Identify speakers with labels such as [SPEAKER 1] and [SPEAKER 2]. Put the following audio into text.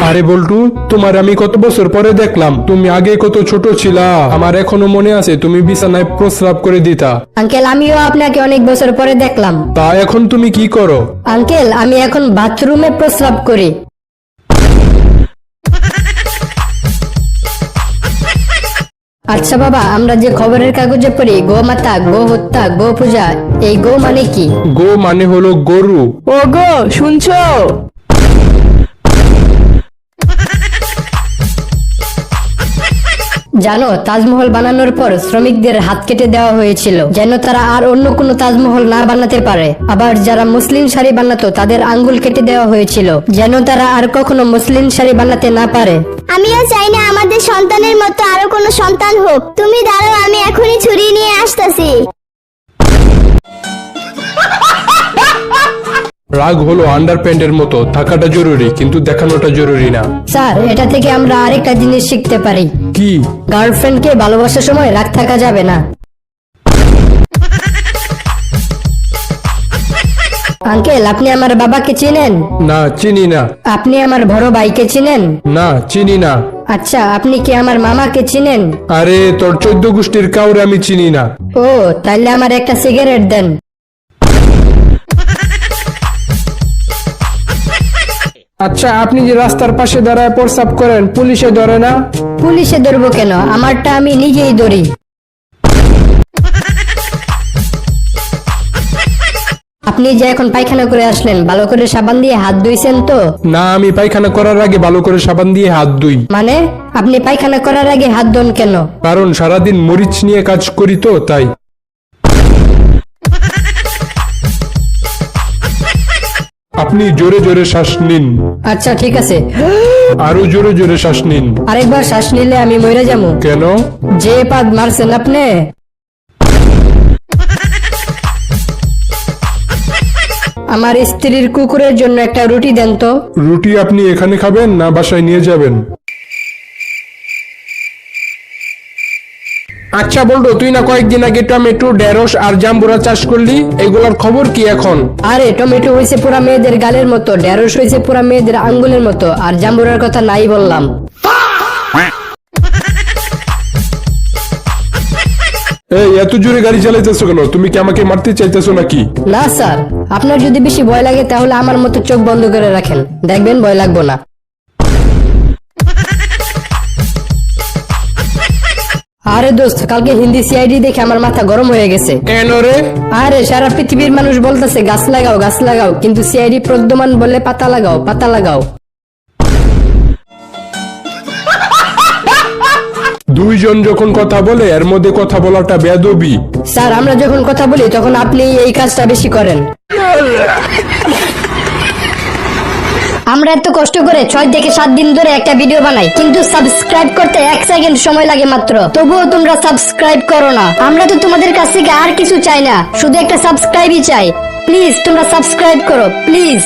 [SPEAKER 1] আরে বল্টু, তোমার আমি কত বছর পরে দেখলাম। তুমি আগে কত ছোট ছিলা, আমার এখনো মনে আছে তুমি বিছানায় প্রস্রাব করে দিতা।
[SPEAKER 2] আঙ্কেল, আমিও আপনাকে অনেক বছর পরে দেখলাম।
[SPEAKER 1] তা এখন তুমি কি করো?
[SPEAKER 2] আঙ্কেল, আমি এখন বাথরুমে প্রস্রাব করি। আচ্ছা বাবা, আমরা যে খবরের কাগজে পড়ি গোমাতা, গো হত্যা, গো পূজা, এই গো মানে কি?
[SPEAKER 1] গো মানে হলো গরু।
[SPEAKER 3] ও গো, শুনছো?
[SPEAKER 2] জানো, তাজমহল বানানোর পর শ্রমিকদের হাত কেটে দেওয়া হয়েছিল, যেন তারা আর অন্য কোনো তাজমহল না বানাতে পারে। আবার যারা মুসলিম শাড়ি বানাতো তাদের আঙ্গুল কেটে দেওয়া হয়েছিল, যেন তারা আর কখনো মুসলিম শাড়ি বানাতে না পারে।
[SPEAKER 4] আমিও চাই না আমাদের সন্তানের মতো আরো কোনো সন্তান হোক। তুমি দাঁড়াও, আমি এখনই ছুরি নিয়ে আসতেছি।
[SPEAKER 1] রাগ হলো আন্ডারপ্যান্টের মতো, থাকাটা জরুরি কিন্তু দেখানোটা জরুরি না।
[SPEAKER 2] স্যার, এটা থেকে আমরা আরেকটা জিনিস শিখতে পারি।
[SPEAKER 1] কি?
[SPEAKER 2] গার্লফ্রেন্ডকে ভালোবাসার সময় রাগ থাকা যাবে না। আঙ্কেল, আপনি আমার বাবাকে চিনেন?
[SPEAKER 1] না, চিনি না।
[SPEAKER 2] আপনি আমার বড় ভাইকে চিনেন?
[SPEAKER 1] না, চিনি না।
[SPEAKER 2] আচ্ছা, আপনি কি আমার মামাকে চিনেন?
[SPEAKER 1] আরে তোর 14 গোষ্ঠীর কাউরে আমি চিনি না।
[SPEAKER 2] ও, তাইলে আমার একটা সিগারেট দেন।
[SPEAKER 3] আচ্ছা, আপনি যে রাস্তার পাশে দাঁড়ায় প্রস্রাব করেন, পুলিশে ধরে না?
[SPEAKER 2] পুলিশে ধরবো কেন? আমারটা আমি নিজেই ধরি। আপনি যে এখন পায়খানা করে আসলেন, ভালো করে সাবান দিয়ে হাত ধুইছেন তো?
[SPEAKER 1] না, আমি পায়খানা করার আগে ভালো করে সাবান দিয়ে হাত ধুই।
[SPEAKER 2] মানে আপনি পায়খানা করার আগে হাত ধোন কেন?
[SPEAKER 1] কারণ সারাদিন মরিচ নিয়ে কাজ করি তো, তাই। আপনি জোরে জোরে শ্বাস নিন।
[SPEAKER 2] আচ্ছা ঠিক আছে।
[SPEAKER 1] আরো জোরে জোরে শ্বাস নিন।
[SPEAKER 2] আরেকবার শ্বাস নিলে আমি মরে যাবো।
[SPEAKER 1] কেন?
[SPEAKER 2] যে পাদ মারছেন আপনি। আমার স্ত্রীর কুকুরের জন্য একটা রুটি দেন তো।
[SPEAKER 1] রুটি আপনি এখানে খাবেন না বাসায় নিয়ে যাবেন?
[SPEAKER 3] আচ্ছা বলতো, তুই না কয়েকদিন আগে টমেটো, ঢেঁড়স আর জাম্বুরা চাষ করলি, এগুলোর খবর কি এখন?
[SPEAKER 2] আরে, টমেটো হয়েছে পুরা মেয়েদের গালের মতো, ঢেঁড়স হয়েছে পুরা মেয়েদের আঙ্গুলের মতো, আর জাম্বুরার কথা নাই বললাম।
[SPEAKER 1] এই এত জোরে গাড়ি চালাইতেছো কেন? তুমি কি আমাকে মারতে চাইতেছো নাকি?
[SPEAKER 2] না স্যার, আপনার যদি বেশি ভয় লাগে তাহলে আমার মতো চোখ বন্ধ করে রাখেন, দেখবেন ভয় লাগবো না। আরে দোস্ত, কালকে হিন্দি সিআইডি দেখে আমার মাথা গরম হয়ে গেছে।
[SPEAKER 3] কেন রে?
[SPEAKER 2] আরে, সারা পৃথিবীর মানুষ বলতেছে গাছ লাগাও গাছ লাগাও, কিন্তু সিআইডি প্রদ্যমান বলে পাতা লাগাও পাতা লাগাও।
[SPEAKER 1] দুইজন যখন কথা বলে এর মধ্যে কথা বলাটা বেয়াদবি।
[SPEAKER 2] স্যার, আমরা যখন কথা বলি তখন আপনি এই কাজটা বেশি করেন। আমরা এত কষ্ট করে 6 থেকে 7 দিন ধরে একটা ভিডিও বানাই, কিন্তু সাবস্ক্রাইব করতে 1 সেকেন্ড সময় লাগে মাত্র। তবুও তোমরা সাবস্ক্রাইব করো না। আমরা তো তোমাদের কাছ থেকে আর কিছু চাই না, শুধু একটা সাবস্ক্রাইবই চাই। প্লিজ তোমরা সাবস্ক্রাইব করো, প্লিজ।